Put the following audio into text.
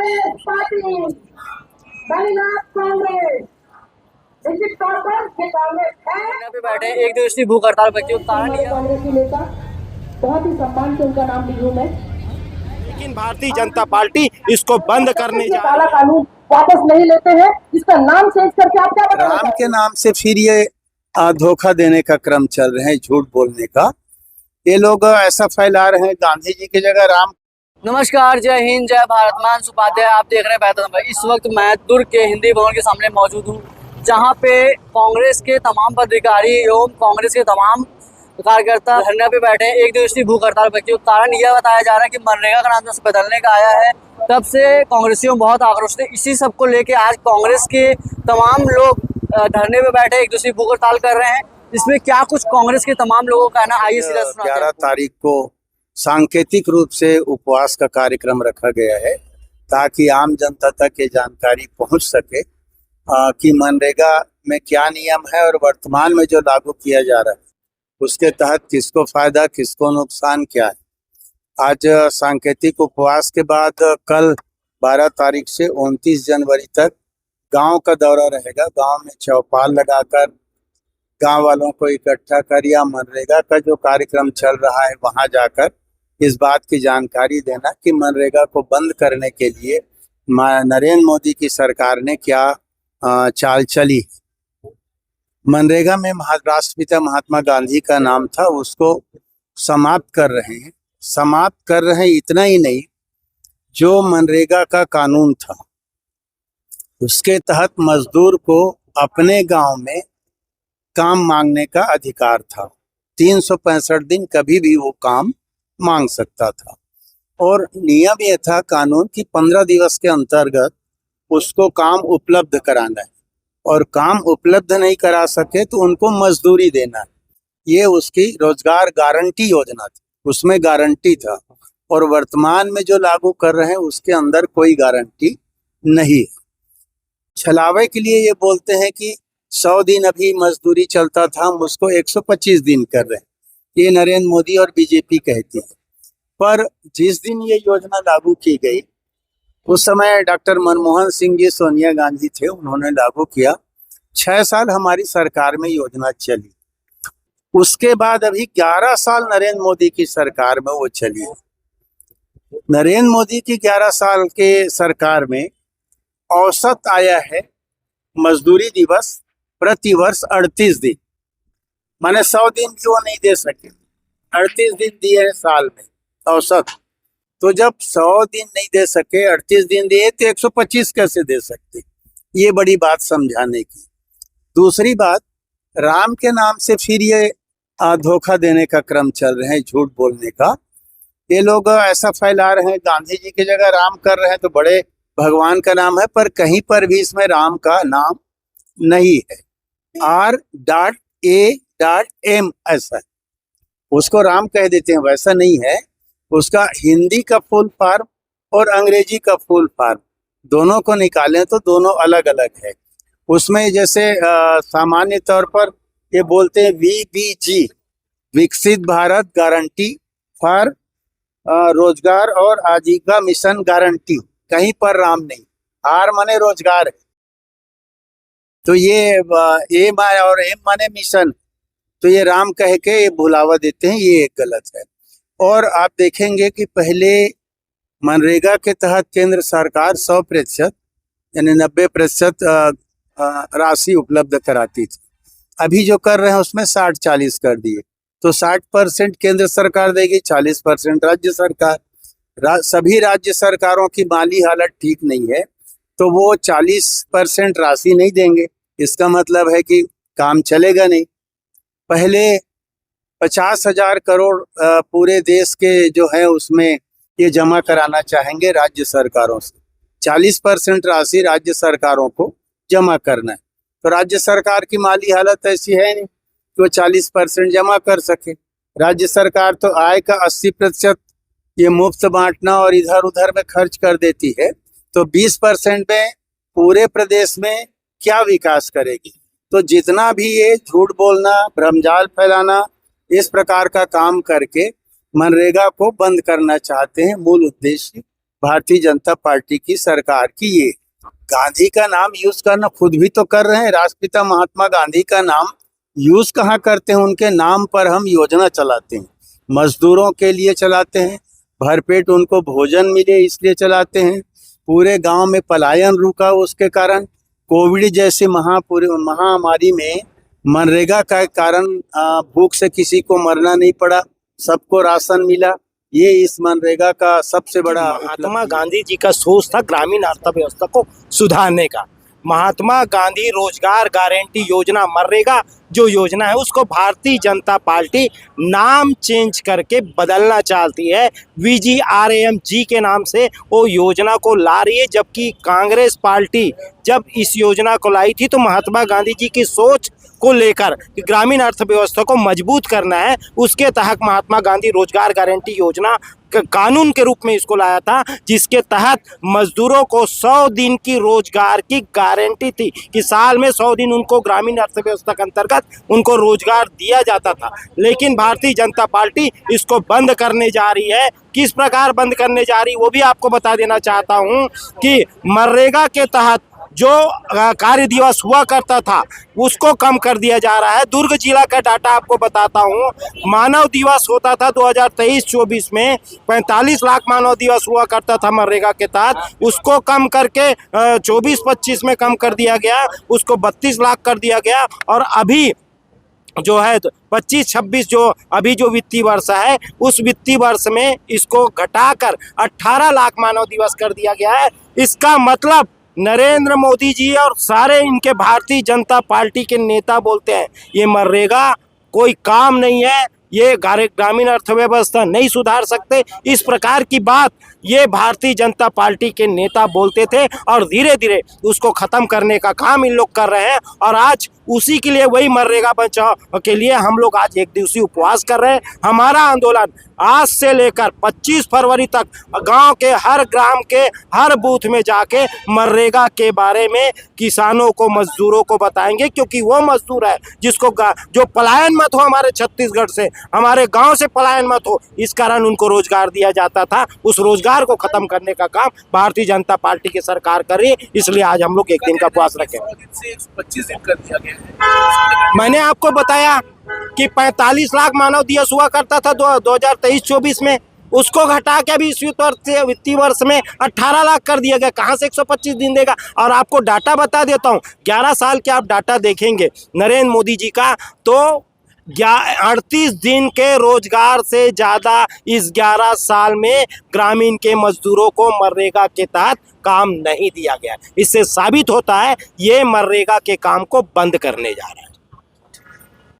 Congress party बनीनाथ Congress निश्चित तौर पर ये कांग्रेस है। यहाँ पे बैठे हैं एक दिवसीय भूख हड़ताल पर क्यों कारण यह कांग्रेस की नेता बहुत ही सम्मान से उनका नाम ली हूँ मैं, लेकिन भारतीय जनता पार्टी इसको बंद करने जा काला रही है। कानून वापस नहीं लेते हैं, इसका नाम चेंज करके आप क्या बताना राम चाहते के हैं? नाम से फिर ये धोखा देने का क्रम चल रहे हैं, झूठ बोलने का। ये लोग ऐसा फैला रहे हैं गांधी जी की जगह राम। नमस्कार, जय हिंद, जय भारत। मैं अंशु उपाध्याय, आप देख रहे हैं बेहतर नंबर। इस वक्त मैं दुर्ग के हिंदी भवन के सामने मौजूद हूँ, जहाँ पे कांग्रेस के तमाम पदाधिकारी एवं कांग्रेस के तमाम कार्यकर्ता धरने पे बैठे हैं एक दिवसीय भूख हड़ताल पर क्यों कारण यह बताया जा रहा है कि मनरेगा का नाम जब से बदलने का आया है तब से कांग्रेसियों बहुत आक्रोश थे। इसी सब को लेके आज कांग्रेस के तमाम लोग धरने पे बैठे एक दूसरी भूख हड़ताल कर रहे हैं। इसमें क्या कुछ कांग्रेस के तमाम लोगों का ना, आइए सीधा सुनाते हैं 11 आपको। तारीख को सांकेतिक रूप से उपवास का कार्यक्रम रखा गया है ताकि आम जनता तक ये जानकारी पहुंच सके कि मनरेगा में क्या नियम है और वर्तमान में जो लागू किया जा रहा है उसके तहत किसको फायदा किसको नुकसान क्या है। आज सांकेतिक उपवास के बाद कल 12 तारीख से 29 जनवरी तक गांव का दौरा रहेगा। गांव में चौपाल लगाकर गांव वालों को इकट्ठा कर या मनरेगा का जो कार्यक्रम चल रहा है वहां जाकर इस बात की जानकारी देना कि मनरेगा को बंद करने के लिए नरेंद्र मोदी की सरकार ने क्या चाल चली। मनरेगा में राष्ट्रपिता महात्मा गांधी का नाम था, उसको समाप्त कर रहे हैं। समाप्त कर रहे हैं इतना ही नहीं, जो मनरेगा का कानून था उसके तहत मजदूर को अपने गांव में काम मांगने का अधिकार था। 365 दिन कभी भी वो काम मांग सकता था और नियम ये था कानून की 15 दिवस के अंतर्गत उसको काम उपलब्ध कराना है और काम उपलब्ध नहीं करा सके तो उनको मजदूरी देना है। ये उसकी रोजगार गारंटी योजना थी, उसमें गारंटी था। और वर्तमान में जो लागू कर रहे हैं उसके अंदर कोई गारंटी नहीं। छलावे के लिए ये बोलते हैं कि 100 दिन अभी मजदूरी चलता था, हम उसको 125 दिन कर रहे हैं, ये नरेंद्र मोदी और बीजेपी कहती है। पर जिस दिन ये योजना लागू की गई उस समय डॉक्टर मनमोहन सिंह जी, सोनिया गांधी थे, उन्होंने लागू किया। 6 साल हमारी सरकार में योजना चली। उसके बाद अभी 11 साल नरेंद्र मोदी की सरकार में वो चली। नरेंद्र मोदी की 11 साल के सरकार में औसत आया है मजदूरी दिवस प्रति वर्ष 38 दिन, माने 100 दिन भी वो नहीं दे सके, 38 दिन दिए हैं साल में औसत। तो जब 100 दिन नहीं दे सके, 38 दिन दिए तो 125 कैसे दे सकते? ये बड़ी बात समझाने की। दूसरी बात, राम के नाम से फिर ये धोखा देने का क्रम चल रहे हैं, झूठ बोलने का। ये लोग ऐसा फैला रहे हैं गांधी जी की जगह राम कर रहे हैं तो बड़े भगवान का नाम है, पर कहीं पर भी इसमें राम का नाम नहीं है। R.A.M ऐसा है, उसको राम कह देते हैं, वैसा नहीं है। उसका हिंदी का फुल फॉर्म और अंग्रेजी का फुल फॉर्म दोनों को निकालें तो दोनों अलग अलग है। उसमें जैसे सामान्य तौर पर ये बोलते हैं VBG, विकसित भारत गारंटी फॉर रोजगार और आजीविका मिशन गारंटी, कहीं पर राम नहीं। आर माने रोजगार है तो ये ए और एम माने मिशन, तो ये राम कह के ये भुलावा देते हैं, ये एक गलत है। और आप देखेंगे कि पहले मनरेगा के तहत केंद्र सरकार 100% यानी 90% राशि उपलब्ध कराती थी। अभी जो कर रहे हैं उसमें 60-40 कर दिए, तो 60% केंद्र सरकार देगी, 40% राज्य सरकार। सभी राज्य सरकारों की माली हालत ठीक नहीं है तो वो 40% राशि नहीं देंगे, इसका मतलब है कि काम चलेगा नहीं। पहले 50,000 करोड़ पूरे देश के जो है उसमें ये जमा कराना चाहेंगे राज्य सरकारों से। 40% राशि राज्य सरकारों को जमा करना है, तो राज्य सरकार की माली हालत ऐसी है नहीं कि वो 40% जमा कर सके। राज्य सरकार तो आय का 80% ये मुफ्त बांटना और इधर उधर में खर्च कर देती है, तो 20% में पूरे प्रदेश में क्या विकास करेगी? तो जितना भी ये झूठ बोलना, भ्रमजाल फैलाना, इस प्रकार का काम करके मनरेगा को बंद करना चाहते हैं। मूल उद्देश्य भारतीय जनता पार्टी की सरकार की ये गांधी का नाम यूज करना खुद भी तो कर रहे हैं। राष्ट्रपिता महात्मा गांधी का नाम यूज कहाँ करते हैं? उनके नाम पर हम योजना चलाते हैं, मजदूरों के लिए चलाते हैं, भरपेट उनको भोजन मिले इसलिए चलाते हैं। पूरे गांव में पलायन रुका उसके कारण, कोविड जैसी महामारी में मनरेगा का कारण भूख से किसी को मरना नहीं पड़ा, सबको राशन मिला। ये इस मनरेगा का सबसे बड़ा महात्मा गांधी जी का सोच था ग्रामीण अर्थव्यवस्था को सुधारने का। महात्मा गांधी रोजगार गारंटी योजना मनरेगा जो योजना है उसको भारतीय जनता पार्टी नाम चेंज करके बदलना चाहती है। VGRAMG के नाम से वो योजना को ला रही है, जबकि कांग्रेस पार्टी जब इस योजना को लाई थी तो महात्मा गांधी जी की सोच को लेकर कि ग्रामीण अर्थव्यवस्था को मजबूत करना है, उसके तहत महात्मा गांधी रोजगार गारंटी योजना कानून के रूप में इसको लाया था, जिसके तहत मजदूरों को 100 दिन की रोजगार की गारंटी थी कि साल में 100 दिन उनको ग्रामीण अर्थव्यवस्था के अंतर्गत उनको रोजगार दिया जाता था। लेकिन भारतीय जनता पार्टी इसको बंद करने जा रही है। किस प्रकार बंद करने जा रही है वो भी आपको बता देना चाहता हूँ कि मनरेगा के तहत जो कार्य दिवस हुआ करता था उसको कम कर दिया जा रहा है। दुर्ग जिला का डाटा आपको बताता हूँ, मानव दिवस होता था 2023-24 में 45 लाख मानव दिवस हुआ करता था मनरेगा के तहत, उसको कम करके 24-25 में कम कर दिया गया, उसको 32 लाख कर दिया गया। और अभी जो है 25-26 जो अभी जो वित्तीय वर्ष है उस वित्तीय वर्ष में इसको घटाकर 18 लाख मानव दिवस कर दिया गया है। इसका मतलब नरेंद्र मोदी जी और सारे इनके भारतीय जनता पार्टी के नेता बोलते हैं ये मनरेगा कोई काम नहीं है, ये ग्रामीण अर्थव्यवस्था नहीं सुधार सकते। इस प्रकार की बात ये भारतीय जनता पार्टी के नेता बोलते थे और धीरे धीरे उसको ख़त्म करने का काम इन लोग कर रहे हैं। और आज उसी के लिए, वही मनरेगा बचाओ के लिए हम लोग आज एक दिवसीय उपवास कर रहे हैं। हमारा आंदोलन आज से लेकर 25 फरवरी तक गांव के हर ग्राम के हर बूथ में जाके मनरेगा के बारे में किसानों को, मजदूरों को बताएंगे, क्योंकि वो मजदूर है जिसको जो पलायन मत हो हमारे छत्तीसगढ़ से, हमारे गांव से पलायन मत हो, इस कारण उनको रोजगार दिया जाता था। उस रोजगार को खत्म करने का काम भारतीय जनता पार्टी की सरकार कर रही है, इसलिए आज हम लोग एक दिन का उपवास रखें। 25 दिन कर दिया गया है। मैंने आपको बताया कि 45 लाख मानव दिवस हुआ करता था 2023-24 में, उसको घटा के अभी इस वित्तीय वर्ष में 18 लाख कर दिया गया। कहाँ से 125 दिन देगा? और आपको डाटा बता देता हूँ, 11 साल के आप डाटा देखेंगे नरेंद्र मोदी जी का, तो 38 दिन के रोजगार से ज़्यादा इस 11 साल में ग्रामीण के मजदूरों को मनरेगा के तहत काम नहीं दिया गया। इससे साबित होता है ये मनरेगा के काम को बंद करने जा रहा है।